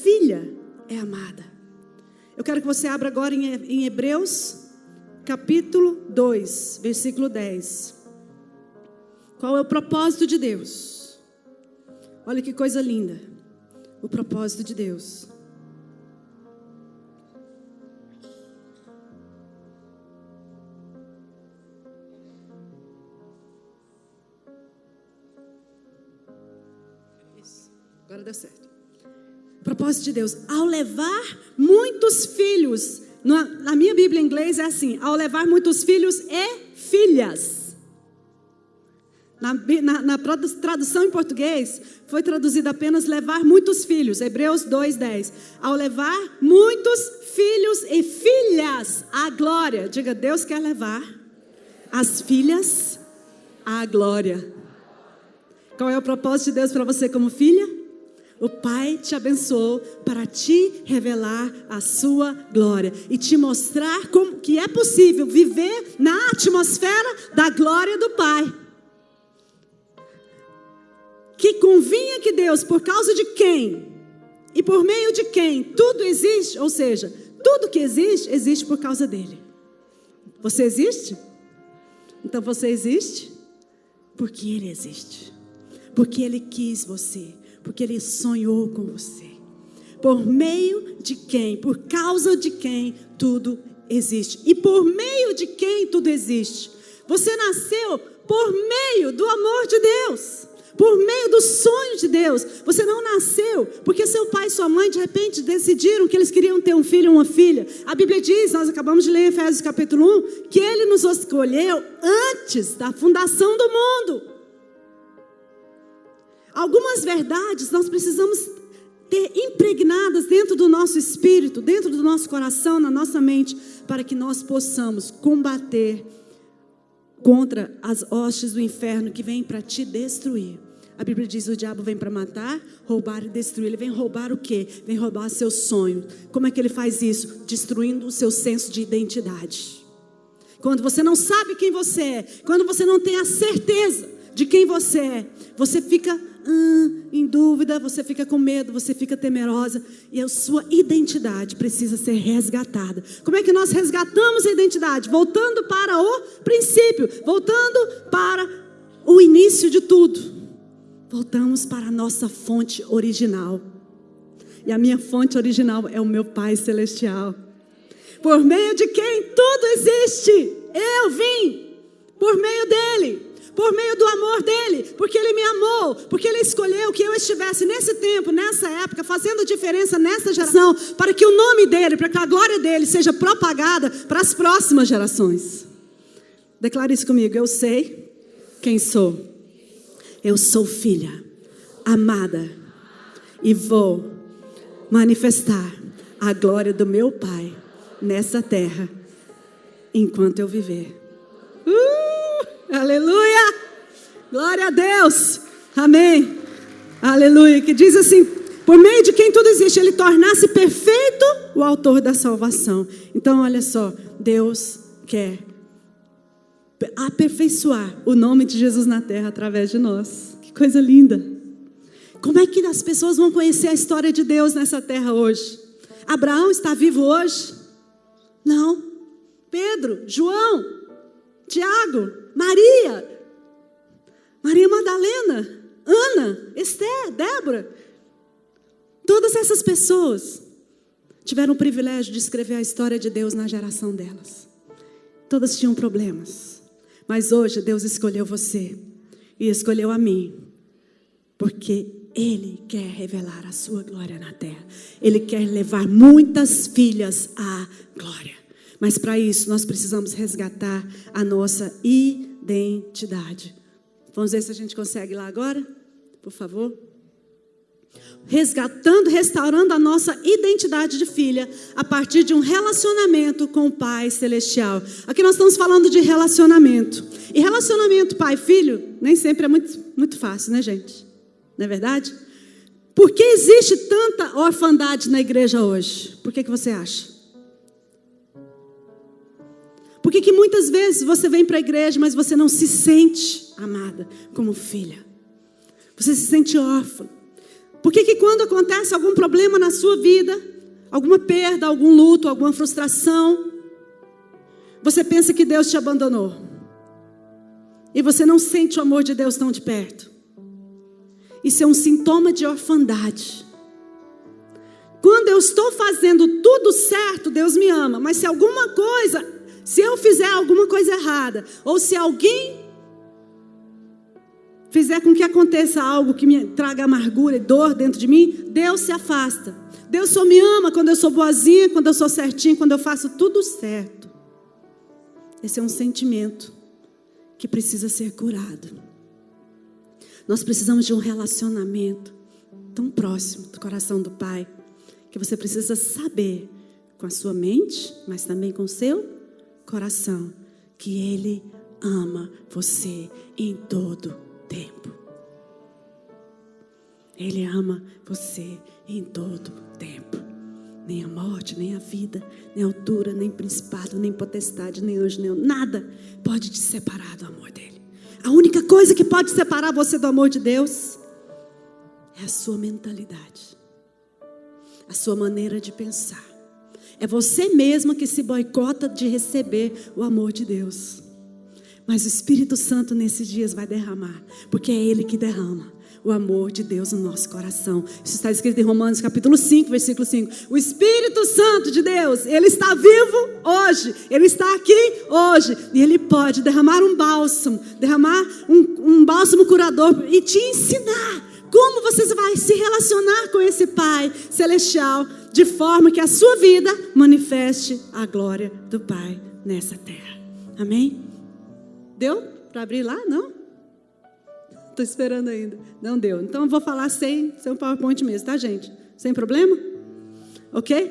filha é amada. Eu quero que você abra agora em Hebreus, capítulo 2, versículo 10. Qual é o propósito de Deus? Olha que coisa linda. O propósito de Deus. Isso. Agora deu certo. O propósito de Deus. Ao levar muitos filhos. Na minha Bíblia em inglês é assim. Ao levar muitos filhos e filhas. Na tradução em português, foi traduzido apenas levar muitos filhos. Hebreus 2:10. Ao levar muitos filhos e filhas à glória. Diga, Deus quer levar as filhas à glória. Qual é o propósito de Deus para você como filha? O Pai te abençoou para te revelar a sua glória e te mostrar como que é possível viver na atmosfera da glória do Pai. Que convinha que Deus, por causa de quem e por meio de quem tudo existe, ou seja, tudo que existe, existe por causa dele. Você existe? Então você existe porque ele existe. Porque ele quis você. Porque ele sonhou com você. Por meio de quem, por causa de quem tudo existe. E por meio de quem tudo existe. Você nasceu por meio do amor de Deus. Por meio do sonho de Deus. Você não nasceu porque seu pai e sua mãe de repente decidiram que eles queriam ter um filho ou uma filha. A Bíblia diz, nós acabamos de ler em Efésios capítulo 1, que ele nos escolheu antes da fundação do mundo. Algumas verdades nós precisamos ter impregnadas dentro do nosso espírito, dentro do nosso coração, na nossa mente, para que nós possamos combater contra as hostes do inferno que vêm para te destruir. A Bíblia diz, o diabo vem para matar, roubar e destruir. Ele vem roubar o quê? Vem roubar seu sonho. Como é que ele faz isso? Destruindo o seu senso de identidade. Quando você não sabe quem você é, quando você não tem a certeza de quem você é, você fica em dúvida, você fica com medo, você fica temerosa. E a sua identidade precisa ser resgatada. Como é que nós resgatamos a identidade? Voltando para o princípio, voltando para o início de tudo. Voltamos para a nossa fonte original. E a minha fonte original é o meu Pai Celestial. Por meio de quem tudo existe. Eu vim por meio dele. Por meio do amor dele, porque ele me amou, porque ele escolheu que eu estivesse nesse tempo, nessa época, fazendo diferença nessa geração, para que o nome dele, para que a glória dele seja propagada para as próximas gerações. Declare isso comigo. Eu sei quem sou. Eu sou filha amada e vou manifestar a glória do meu Pai nessa terra enquanto eu viver. Aleluia, glória a Deus, amém, aleluia, que diz assim, por meio de quem tudo existe, ele tornasse perfeito o autor da salvação. Então olha só, Deus quer aperfeiçoar o nome de Jesus na terra através de nós. Que coisa linda. Como é que as pessoas vão conhecer a história de Deus nessa terra hoje? Abraão está vivo hoje? Não. Pedro, João, Tiago, Maria Madalena, Ana, Esther, Débora. Todas essas pessoas tiveram o privilégio de escrever a história de Deus na geração delas. Todas tinham problemas. Mas hoje Deus escolheu você e escolheu a mim. Porque Ele quer revelar a sua glória na terra. Ele quer levar muitas filhas à glória. Mas para isso nós precisamos resgatar a nossa identidade. Vamos ver se a gente consegue lá agora? Por favor. Resgatando, restaurando a nossa identidade de filha a partir de um relacionamento com o Pai Celestial. Aqui nós estamos falando de relacionamento. E relacionamento pai-filho nem sempre é muito fácil, né, gente? Não é verdade? Por que existe tanta orfandade na igreja hoje? Por que você acha? Por que muitas vezes você vem para a igreja, mas você não se sente amada como filha? Você se sente órfã. Por que quando acontece algum problema na sua vida, alguma perda, algum luto, alguma frustração, você pensa que Deus te abandonou? E você não sente o amor de Deus tão de perto? Isso é um sintoma de orfandade. Quando eu estou fazendo tudo certo, Deus me ama. Mas se eu fizer alguma coisa errada, ou se alguém fizer com que aconteça algo que me traga amargura e dor dentro de mim, Deus se afasta. Deus só me ama quando eu sou boazinha, quando eu sou certinha, quando eu faço tudo certo. Esse é um sentimento que precisa ser curado. Nós precisamos de um relacionamento tão próximo do coração do Pai, que você precisa saber com a sua mente, mas também com o seu coração, que Ele ama você em todo tempo. Ele ama você em todo tempo. Nem a morte, nem a vida, nem a altura, nem principado, nem potestade, nem anjo, nem nada pode te separar do amor dele. A única coisa que pode separar você do amor de Deus é a sua mentalidade, a sua maneira de pensar. É você mesma que se boicota de receber o amor de Deus. Mas o Espírito Santo nesses dias vai derramar, porque é Ele que derrama o amor de Deus no nosso coração. Isso está escrito em Romanos capítulo 5, versículo 5. O Espírito Santo de Deus, Ele está vivo hoje. Ele está aqui hoje. E Ele pode derramar um bálsamo, derramar um bálsamo curador e te ensinar como você vai se relacionar com esse Pai celestial, de forma que a sua vida manifeste a glória do Pai nessa terra. Amém? Deu para abrir lá? Não? Estou esperando ainda. Não deu. Então eu vou falar sem um PowerPoint mesmo, tá, gente? Sem problema? Ok?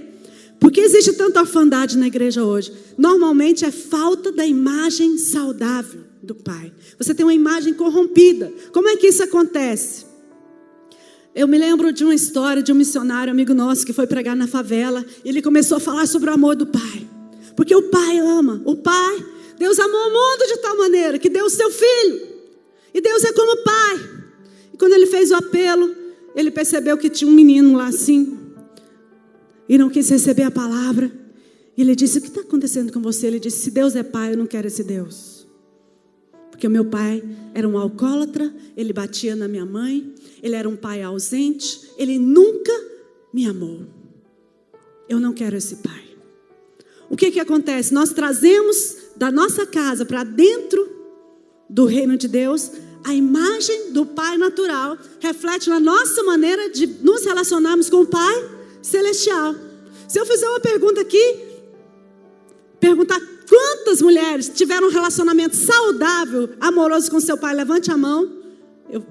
Por que existe tanta orfandade na igreja hoje? Normalmente é falta da imagem saudável do Pai. Você tem uma imagem corrompida. Como é que isso acontece? Eu me lembro de uma história de um missionário amigo nosso que foi pregar na favela. E ele começou a falar sobre o amor do Pai. Porque o Pai ama. O Pai, Deus amou o mundo de tal maneira que deu o seu Filho. E Deus é como Pai. E quando ele fez o apelo, ele percebeu que tinha um menino lá assim. E não quis receber a palavra. E ele disse, o que está acontecendo com você? Ele disse, se Deus é Pai, eu não quero esse Deus. Porque o meu pai era um alcoólatra, ele batia na minha mãe, ele era um pai ausente, ele nunca me amou. Eu não quero esse pai. O que acontece? Nós trazemos da nossa casa para dentro do reino de Deus, a imagem do Pai natural reflete na nossa maneira de nos relacionarmos com o Pai celestial. Se eu fizer uma pergunta aqui, perguntar quantas mulheres tiveram um relacionamento saudável, amoroso com seu pai, levante a mão. Eu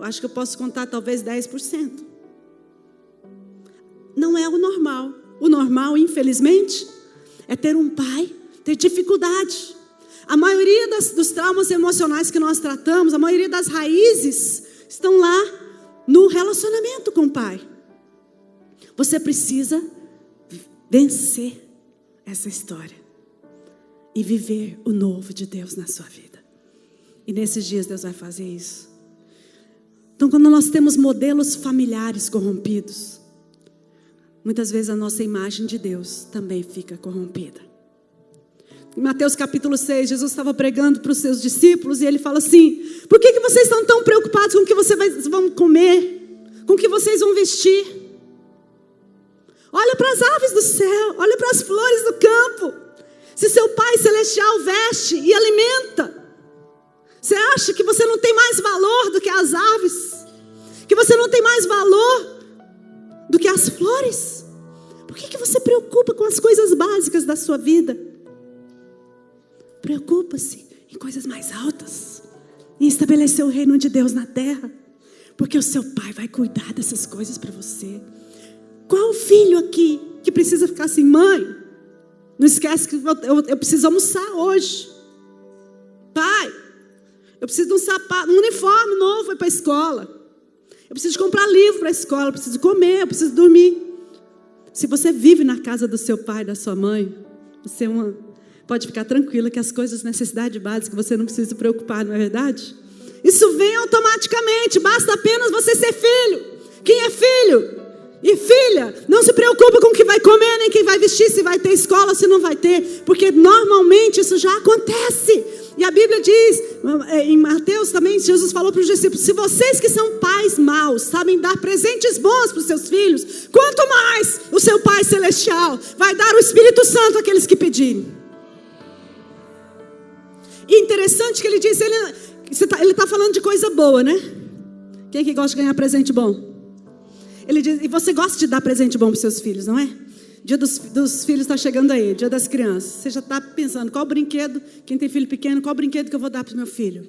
acho que eu posso contar talvez 10%. Não é o normal. O normal, infelizmente, é ter um pai, ter dificuldade. A maioria dos traumas emocionais que nós tratamos, a maioria das raízes estão lá no relacionamento com o Pai. Você precisa vencer essa história e viver o novo de Deus na sua vida. E nesses dias Deus vai fazer isso. Então, quando nós temos modelos familiares corrompidos, muitas vezes a nossa imagem de Deus também fica corrompida. Em Mateus capítulo 6, Jesus estava pregando para os seus discípulos e ele fala assim, por que vocês estão tão preocupados com o que vocês vão comer, com o que vocês vão vestir? Olha para as aves do céu, olha para as flores do campo. Se seu Pai celestial veste e alimenta, você acha que você não tem mais valor do que as aves? Que você não tem mais valor do que as flores? Por que você preocupa com as coisas básicas da sua vida? Preocupa-se em coisas mais altas, em estabelecer o reino de Deus na terra, porque o seu Pai vai cuidar dessas coisas para você. Qual filho aqui que precisa ficar assim, mãe, não esquece que eu preciso almoçar hoje. Pai, eu preciso de um sapato, um uniforme novo para a escola. Eu preciso comprar livro para a escola, eu preciso comer, eu preciso dormir. Se você vive na casa do seu pai, da sua mãe, você pode ficar tranquila que as coisas de necessidade básica você não precisa se preocupar, não é verdade? Isso vem automaticamente, basta apenas você ser filho. Quem é filho e filha, não se preocupa com o que vai comer, nem quem vai vestir, se vai ter escola, se não vai ter, porque normalmente isso já acontece. E a Bíblia diz, em Mateus também, Jesus falou para os discípulos: se vocês que são pais maus sabem dar presentes bons para os seus filhos, quanto mais o seu Pai Celestial vai dar o Espírito Santo àqueles que pedirem. E interessante que ele diz, ele está falando de coisa boa, né? Quem é que gosta de ganhar presente bom? Ele diz, e você gosta de dar presente bom para os seus filhos, não é? Dia dos filhos está chegando aí, dia das crianças. Você já está pensando, qual brinquedo, quem tem filho pequeno, qual brinquedo que eu vou dar para o meu filho?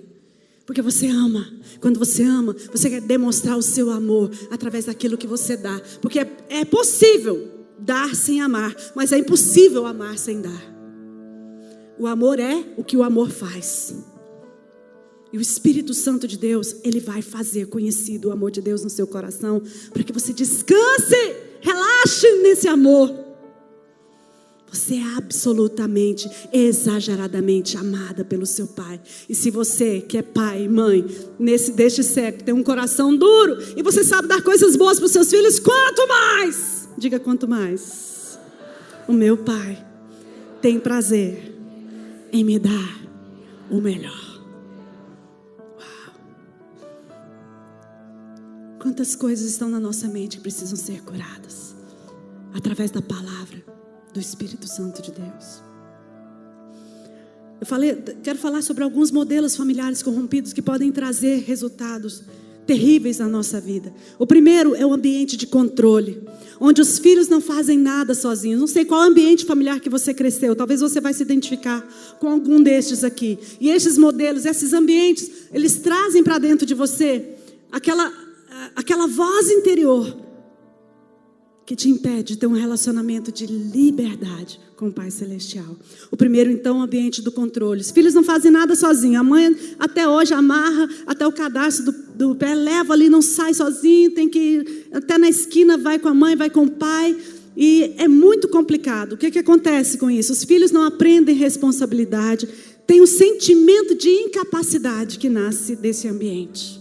Porque você ama. Quando você ama, você quer demonstrar o seu amor através daquilo que você dá. Porque é possível dar sem amar, mas é impossível amar sem dar. O amor é o que o amor faz. E o Espírito Santo de Deus, ele vai fazer conhecido o amor de Deus no seu coração, para que você descanse, relaxe nesse amor. Você é absolutamente, exageradamente amada pelo seu Pai. E se você que é pai e mãe, deste século, tem um coração duro, e você sabe dar coisas boas para os seus filhos, quanto mais, diga quanto mais, o meu Pai tem prazer em me dar o melhor. Quantas coisas estão na nossa mente que precisam ser curadas através da palavra do Espírito Santo de Deus. Quero falar sobre alguns modelos familiares corrompidos que podem trazer resultados terríveis na nossa vida. O primeiro é o ambiente de controle, onde os filhos não fazem nada sozinhos. Não sei qual ambiente familiar que você cresceu, talvez você vai se identificar com algum destes aqui. E esses modelos, esses ambientes, eles trazem para dentro de você aquela voz interior que te impede de ter um relacionamento de liberdade com o Pai Celestial. O primeiro, então, é o ambiente do controle. Os filhos não fazem nada sozinhos. A mãe, até hoje, amarra até o cadastro do pé, leva ali, não sai sozinho, tem que ir até na esquina, vai com a mãe, vai com o pai. E é muito complicado. O que acontece com isso? Os filhos não aprendem responsabilidade, tem um sentimento de incapacidade que nasce desse ambiente.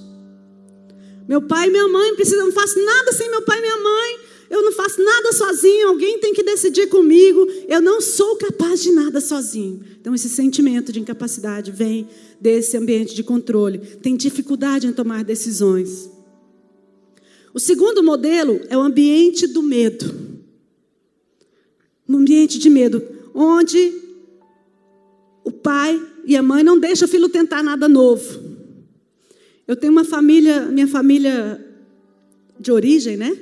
Meu pai e minha mãe não faço nada sem meu pai e minha mãe. Eu não faço nada sozinho. Alguém tem que decidir comigo. Eu não sou capaz de nada sozinho. Então esse sentimento de incapacidade vem desse ambiente de controle. Tem dificuldade em tomar decisões. O segundo modelo é o ambiente do medo. Um ambiente de medo, onde o pai e a mãe não deixam o filho tentar nada novo. Eu tenho uma família, minha família de origem, né?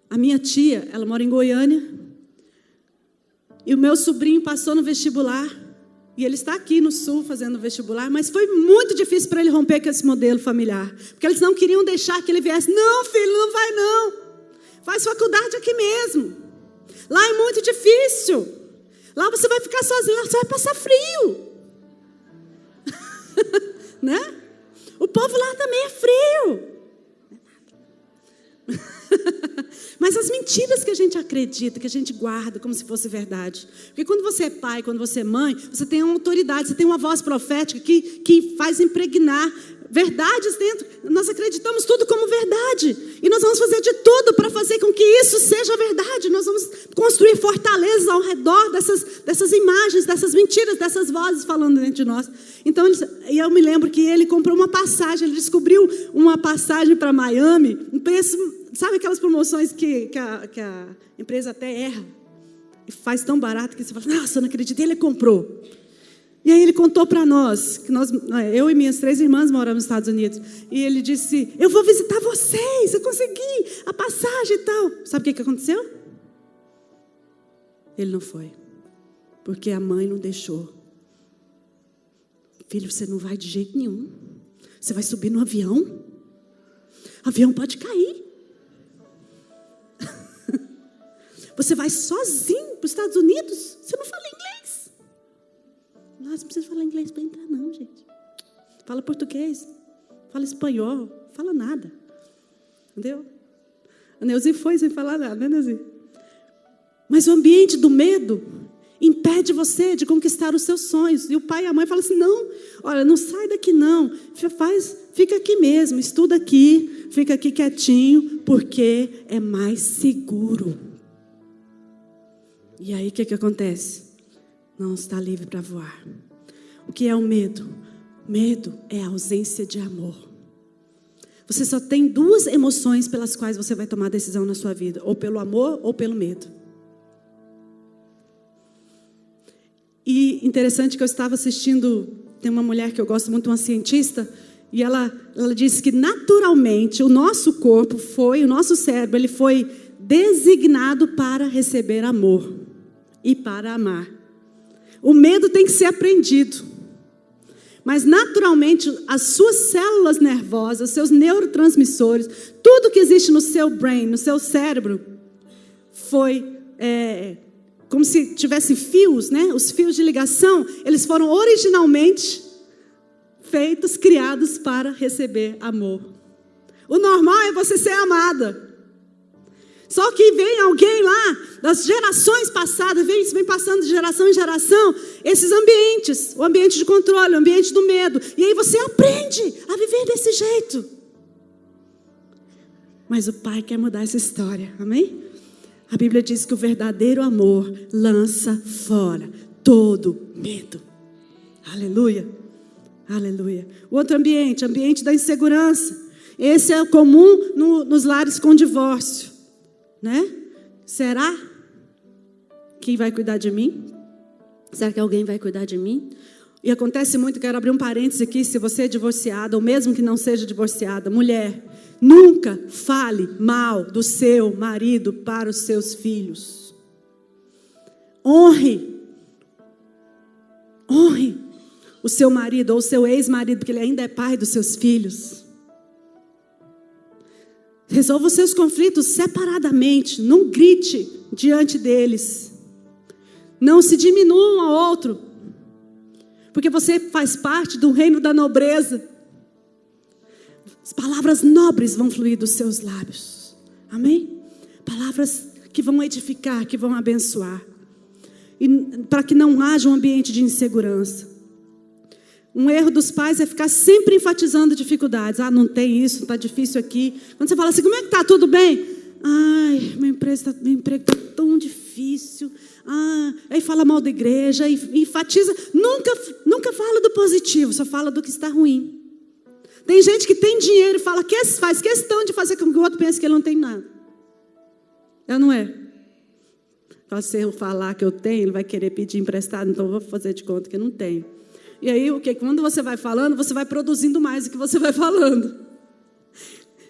A minha tia, ela mora em Goiânia. E o meu sobrinho passou no vestibular. E ele está aqui no sul fazendo vestibular. Mas foi muito difícil para ele romper com esse modelo familiar. Porque eles não queriam deixar que ele viesse. Não, filho, não vai não. Faz faculdade aqui mesmo. Lá é muito difícil. Lá você vai ficar sozinho, lá você vai passar frio. Né? O povo lá também é frio. Mas as mentiras que a gente acredita, que a gente guarda como se fosse verdade. Porque quando você é pai, quando você é mãe, você tem uma autoridade, você tem uma voz profética que faz impregnar verdades dentro. Nós acreditamos tudo como verdade. E nós vamos fazer de tudo para fazer com que isso seja verdade. Nós vamos construir fortalezas ao redor dessas imagens, dessas mentiras, dessas vozes falando dentro de nós. Então, eu me lembro que ele comprou uma passagem, ele descobriu uma passagem para Miami, um preço, sabe aquelas promoções que a empresa até erra e faz tão barato que você fala, nossa, eu não acredito, ele comprou. E aí ele contou para nós, que eu e minhas 3 irmãs moramos nos Estados Unidos, e ele disse, eu vou visitar vocês, eu consegui a passagem e tal. Sabe o que aconteceu? Ele não foi, porque a mãe não deixou. Filho, você não vai de jeito nenhum. Você vai subir no avião? O avião pode cair. Você vai sozinho para os Estados Unidos? Você não fala inglês. Nossa, não precisa falar inglês para entrar não, gente. Fala português, fala espanhol, fala nada. Entendeu? A Neuzi foi sem falar nada, né, Neuzi? Mas o ambiente do medo, impede você de conquistar os seus sonhos. E o pai e a mãe falam assim, não, olha, não sai daqui não, fica aqui mesmo, estuda aqui, fica aqui quietinho, porque é mais seguro. E aí o que acontece? Não está livre para voar. O que é o medo? Medo é a ausência de amor. Você só tem duas emoções pelas quais você vai tomar decisão na sua vida, ou pelo amor ou pelo medo. E interessante que eu estava assistindo, tem uma mulher que eu gosto muito, uma cientista, e ela disse que naturalmente o nosso corpo o nosso cérebro, ele foi designado para receber amor e para amar. O medo tem que ser aprendido. Mas naturalmente as suas células nervosas, seus neurotransmissores, tudo que existe no seu brain, no seu cérebro, foi como se tivesse fios, né? Os fios de ligação, eles foram originalmente feitos, criados para receber amor. O normal é você ser amada. Só que vem alguém lá, das gerações passadas, vem passando de geração em geração, esses ambientes, o ambiente de controle, o ambiente do medo. E aí você aprende a viver desse jeito. Mas o Pai quer mudar essa história, amém? A Bíblia diz que o verdadeiro amor lança fora todo medo. Aleluia, aleluia. O outro ambiente da insegurança. Esse é comum nos lares com divórcio. Né? Será? Quem vai cuidar de mim? Será que alguém vai cuidar de mim? E acontece muito, quero abrir um parênteses aqui, se você é divorciada, ou mesmo que não seja divorciada, mulher, nunca fale mal do seu marido para os seus filhos. Honre o seu marido ou o seu ex-marido, porque ele ainda é pai dos seus filhos. Resolva os seus conflitos separadamente. Não grite diante deles. Não se diminua um ao outro. Porque você faz parte do reino da nobreza. As palavras nobres vão fluir dos seus lábios. Amém? Palavras que vão edificar, que vão abençoar. E para que não haja um ambiente de insegurança. Um erro dos pais é ficar sempre enfatizando dificuldades. Ah, não tem isso, está difícil aqui. Quando você fala assim, como é que está? Tudo bem? Ai, meu emprego está tão difícil. Aí fala mal da igreja, e enfatiza. Nunca fala do positivo, só fala do que está ruim. Tem gente que tem dinheiro e faz questão de fazer com que o outro pense que ele não tem nada. É, não é? Se eu falar que eu tenho, ele vai querer pedir emprestado, então eu vou fazer de conta que eu não tenho. E aí, quando você vai falando, você vai produzindo mais do que você vai falando.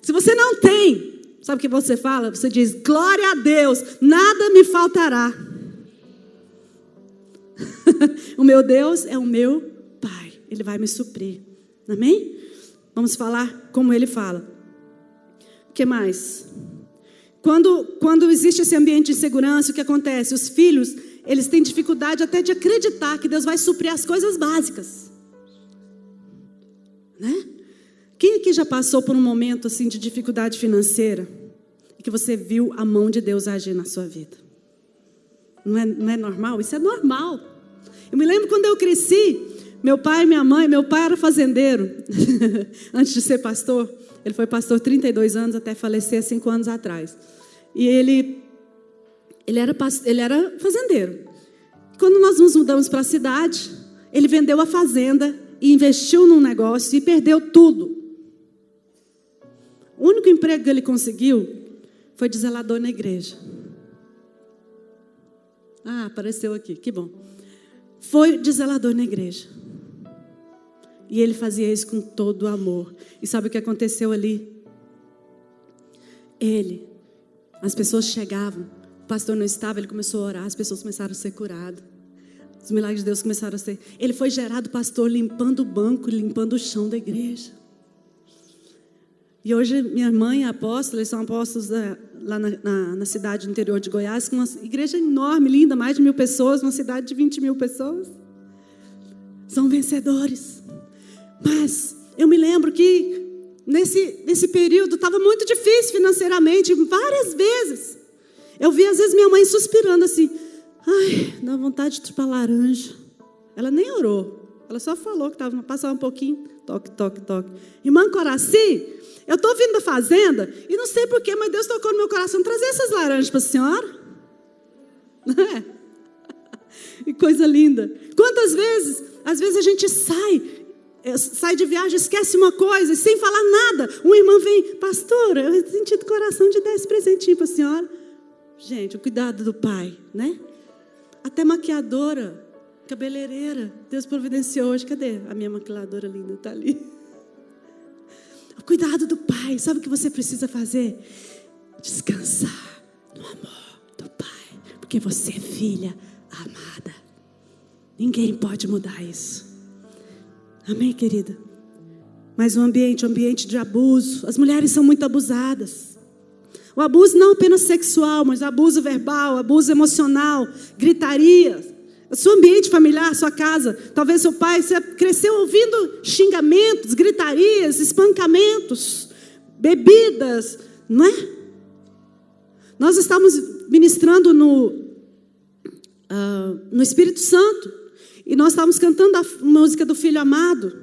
Se você não tem, sabe o que você fala? Você diz, glória a Deus, nada me faltará. O meu Deus é o meu Pai, Ele vai me suprir. Amém? Vamos falar como Ele fala. O que mais? Quando existe esse ambiente de insegurança, o que acontece? Os filhos, eles têm dificuldade até de acreditar que Deus vai suprir as coisas básicas. Né? Quem aqui já passou por um momento assim de dificuldade financeira e que você viu a mão de Deus agir na sua vida? Não é normal? Isso é normal. Eu me lembro quando eu cresci, meu pai e minha mãe, meu pai era fazendeiro, antes de ser pastor. Ele foi pastor 32 anos até falecer 5 anos atrás. E ele era fazendeiro. Quando nós nos mudamos para a cidade, ele vendeu a fazenda e investiu num negócio e perdeu tudo. O único emprego que ele conseguiu foi de zelador na igreja. Ah, apareceu aqui, que bom. Foi de zelador na igreja. E ele fazia isso com todo o amor. E sabe o que aconteceu ali? As pessoas chegavam, o pastor não estava, ele começou a orar, as pessoas começaram a ser curadas. Os milagres de Deus começaram a ser... Ele foi gerado pastor limpando o banco, limpando o chão da igreja. E hoje minha mãe é apóstola, eles são apóstolos lá na cidade do interior de Goiás, com uma igreja enorme, linda, mais de 1.000 pessoas, uma cidade de 20.000 pessoas. São vencedores. Mas eu me lembro que nesse período estava muito difícil financeiramente, várias vezes. Eu vi às vezes minha mãe suspirando assim, Ai, dá vontade de chupar laranja. Ela nem orou. Ela só falou que passava um pouquinho. Toque, toque, toque. Irmã Coraci, eu estou vindo da fazenda e não sei porquê, mas Deus tocou no meu coração trazer essas laranjas para a senhora. Que coisa linda. Quantas vezes, às vezes a gente sai de viagem, esquece uma coisa, e sem falar nada, um irmão vem, pastora, eu senti do coração de dar esse presentinho para a senhora. Gente, o cuidado do pai, né? Até maquiadora, cabeleireira, Deus providenciou hoje. Cadê a minha maquiadora linda? Está ali. O cuidado do pai. Sabe o que você precisa fazer? Descansar no amor do pai. Porque você é filha amada. Ninguém pode mudar isso. Amém, querida? Mas o ambiente de abuso. As mulheres são muito abusadas. O abuso não apenas sexual, mas abuso verbal, abuso emocional, gritaria. O seu ambiente familiar, sua casa, talvez seu pai, você cresceu ouvindo xingamentos, gritarias, espancamentos, bebidas, não é? Nós estamos ministrando no Espírito Santo e nós estávamos cantando a música do Filho Amado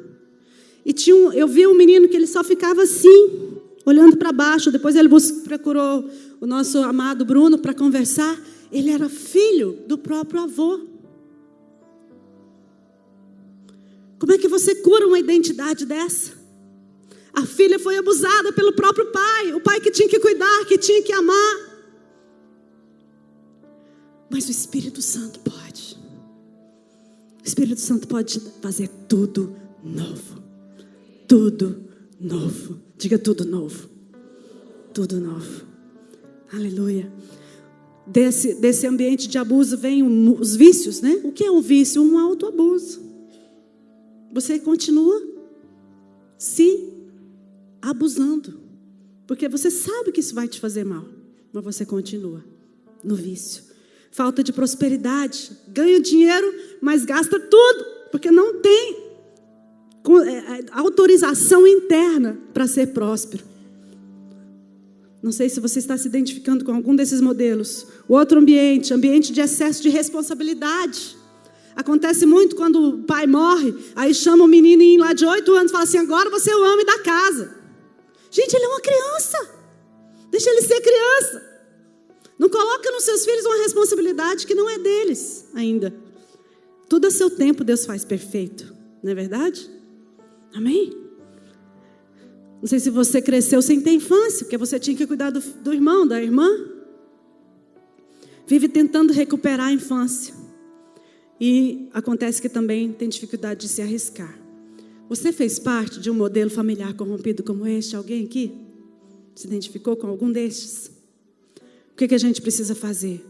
e eu vi um menino que ele só ficava assim, olhando para baixo. Depois ele procurou o nosso amado Bruno para conversar. Ele era filho do próprio avô. Como é que você cura uma identidade dessa? A filha foi abusada pelo próprio pai. O pai que tinha que cuidar, que tinha que amar. Mas o Espírito Santo pode. O Espírito Santo pode fazer tudo novo. Tudo novo. Diga tudo novo. Tudo novo. Aleluia. Desse ambiente de abuso vem os vícios, né? O que é um vício? Um autoabuso. Você continua se abusando. Porque você sabe que isso vai te fazer mal. Mas você continua no vício. Falta de prosperidade. Ganha dinheiro, mas gasta tudo. Porque não tem autorização interna para ser próspero. Não sei se você está se identificando com algum desses modelos. O outro ambiente de excesso de responsabilidade. Acontece muito quando o pai morre, aí chama o menininho lá de 8 anos e fala assim, agora você é o homem da casa. Gente, ele é uma criança. Deixa ele ser criança. Não coloca nos seus filhos uma responsabilidade que não é deles ainda. Tudo a seu tempo Deus faz perfeito. Não é verdade? Amém? Não sei se você cresceu sem ter infância, porque você tinha que cuidar do irmão, da irmã. Vive tentando recuperar a infância. E acontece que também tem dificuldade de se arriscar. Você fez parte de um modelo familiar corrompido como este? Alguém aqui se identificou com algum destes? O que a gente precisa fazer?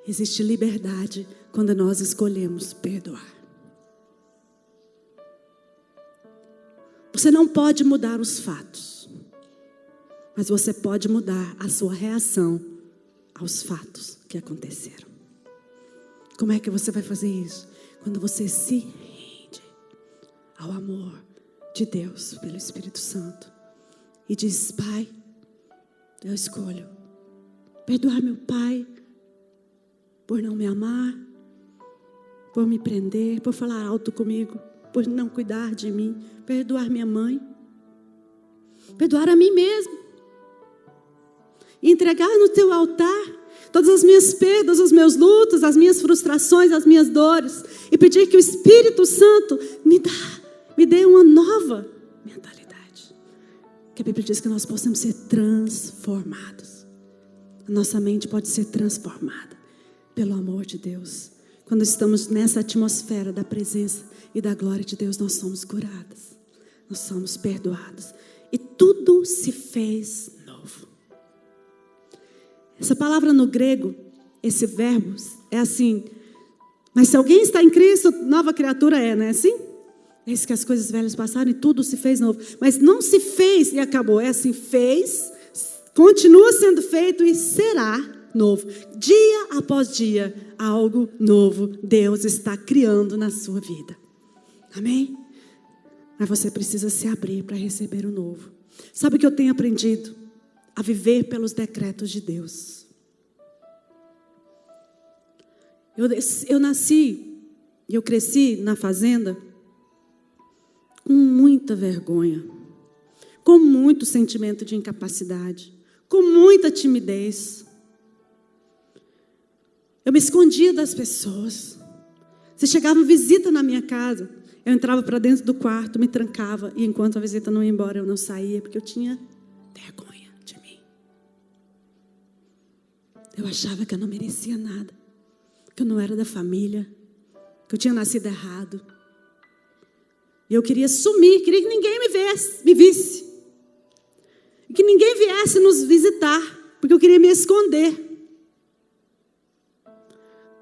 Existe liberdade quando nós escolhemos perdoar. Você não pode mudar os fatos, mas você pode mudar a sua reação aos fatos que aconteceram. Como é que você vai fazer isso? Quando você se rende ao amor de Deus pelo Espírito Santo e diz, Pai, eu escolho perdoar meu pai por não me amar, por me prender, por falar alto comigo, por não cuidar de mim, perdoar minha mãe, perdoar a mim mesmo e entregar no teu altar todas as minhas perdas, os meus lutos, as minhas frustrações, as minhas dores. E pedir que o Espírito Santo me dê uma nova mentalidade. Que a Bíblia diz que nós possamos ser transformados. A nossa mente pode ser transformada pelo amor de Deus. Quando estamos nessa atmosfera da presença e da glória de Deus, nós somos curadas. Nós somos perdoados. E tudo se fez novo. Essa palavra no grego, esse verbo, é assim. Mas se alguém está em Cristo, nova criatura é, não é assim? É isso que as coisas velhas passaram e tudo se fez novo. Mas não se fez e acabou. É assim, fez, continua sendo feito e será novo. Dia após dia, algo novo Deus está criando na sua vida. Amém? Mas você precisa se abrir para receber o novo. Sabe o que eu tenho aprendido? A viver pelos decretos de Deus. Eu nasci e eu cresci na fazenda com muita vergonha, com muito sentimento de incapacidade, com muita timidez. Eu me escondia das pessoas. Se chegava visita na minha casa, eu entrava para dentro do quarto, me trancava, e enquanto a visita não ia embora, eu não saía, porque eu tinha vergonha de mim. Eu achava que eu não merecia nada, que eu não era da família, que eu tinha nascido errado. E eu queria sumir, queria que ninguém me visse. E que ninguém viesse nos visitar, porque eu queria me esconder.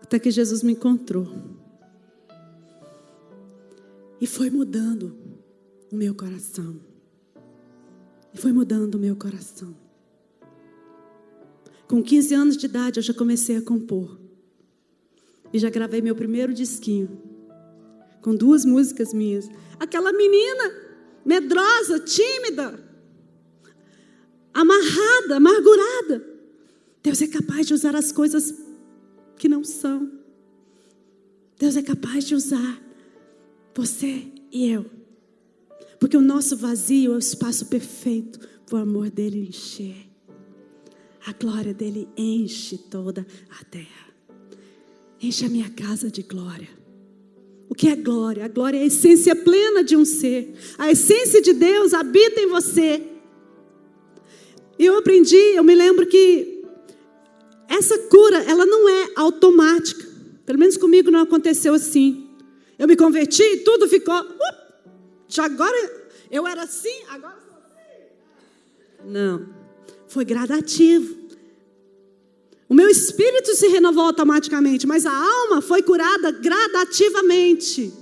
Até que Jesus me encontrou. E foi mudando o meu coração. E foi mudando o meu coração. Com 15 anos de idade, eu já comecei a compor. E já gravei meu primeiro disquinho. Com 2 músicas minhas. Aquela menina medrosa, tímida, amarrada, amargurada. Deus é capaz de usar as coisas que não são. Deus é capaz de usar você e eu. Porque o nosso vazio é o espaço perfeito para o amor dele encher. A glória dele enche toda a terra. Enche a minha casa de glória. O que é glória? A glória é a essência plena de um ser. A essência de Deus habita em você. E eu me lembro que essa cura, ela não é automática. Pelo menos comigo não aconteceu assim. Eu me converti e tudo ficou... já agora eu era assim, agora sou assim. Não, foi gradativo. O meu espírito se renovou automaticamente, mas a alma foi curada gradativamente.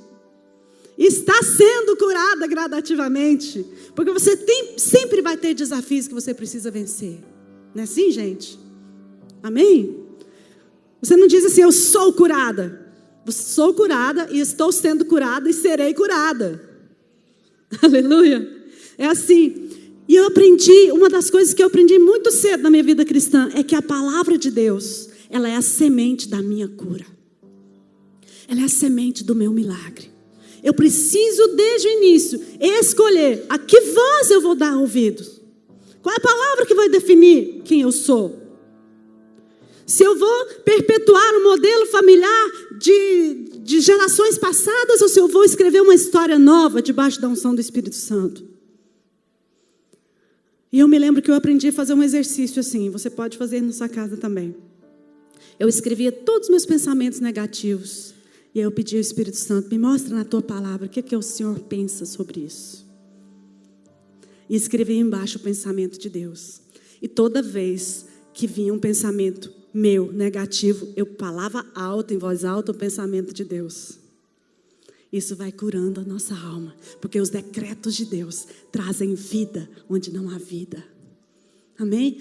E está sendo curada gradativamente. Porque você sempre vai ter desafios que você precisa vencer. Não é assim, gente? Amém? Você não diz assim, eu sou curada. Sou curada e estou sendo curada e serei curada. Aleluia. É assim. E eu aprendi, uma das coisas que eu aprendi muito cedo na minha vida cristã, é que a palavra de Deus, ela é a semente da minha cura. Ela é a semente do meu milagre. Eu preciso desde o início escolher a que voz eu vou dar ouvidos. Qual é a palavra que vai definir quem eu sou? Se eu vou perpetuar um modelo familiar de gerações passadas, ou se eu vou escrever uma história nova debaixo da unção do Espírito Santo. E eu me lembro que eu aprendi a fazer um exercício assim. Você pode fazer na sua casa também. Eu escrevia todos os meus pensamentos negativos. E eu pedi ao Espírito Santo, me mostra na tua palavra o que é que o Senhor pensa sobre isso. E escrevia embaixo o pensamento de Deus. E toda vez que vinha um pensamento meu negativo, eu falava alto, em voz alta, o pensamento de Deus. Isso vai curando a nossa alma, porque os decretos de Deus trazem vida onde não há vida. Amém?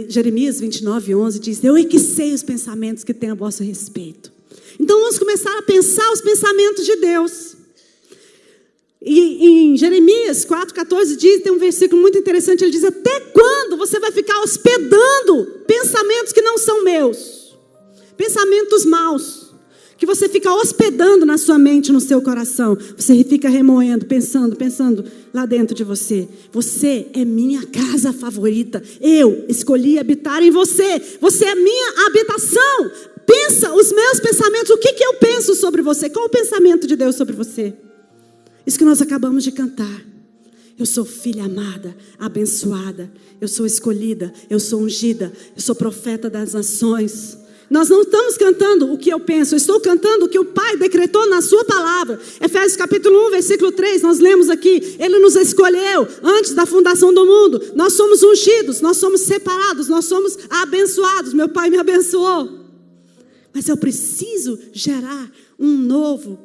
Jeremias 29:11 diz, eu é que sei os pensamentos que tenho a vosso respeito. Então vamos começar a pensar os pensamentos de Deus. E em Jeremias 4:14 diz, tem um versículo muito interessante, ele diz, até quando você vai ficar hospedando pensamentos que não são meus? Pensamentos maus. Que você fica hospedando na sua mente, no seu coração. Você fica remoendo, pensando lá dentro de você. Você é minha casa favorita. Eu escolhi habitar em você. Você é minha habitação. Pensa os meus pensamentos. O que eu penso sobre você? Qual o pensamento de Deus sobre você? Isso que nós acabamos de cantar. Eu sou filha amada, abençoada. Eu sou escolhida, eu sou ungida. Eu sou profeta das nações. Nós não estamos cantando o que eu penso, eu estou cantando o que o Pai decretou na sua palavra. Efésios capítulo 1, versículo 3, nós lemos aqui. Ele nos escolheu antes da fundação do mundo. Nós somos ungidos, nós somos separados, nós somos abençoados. Meu Pai me abençoou. Mas eu preciso gerar um novo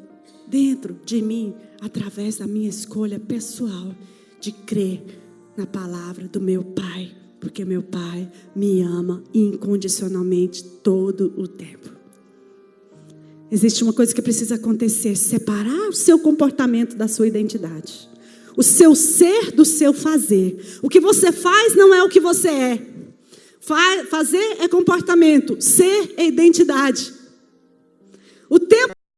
dentro de mim, através da minha escolha pessoal de crer na palavra do meu Pai. Porque meu Pai me ama incondicionalmente todo o tempo. Existe uma coisa que precisa acontecer. Separar o seu comportamento da sua identidade. O seu ser do seu fazer. O que você faz não é o que você é. Fazer é comportamento. Ser é identidade. O tempo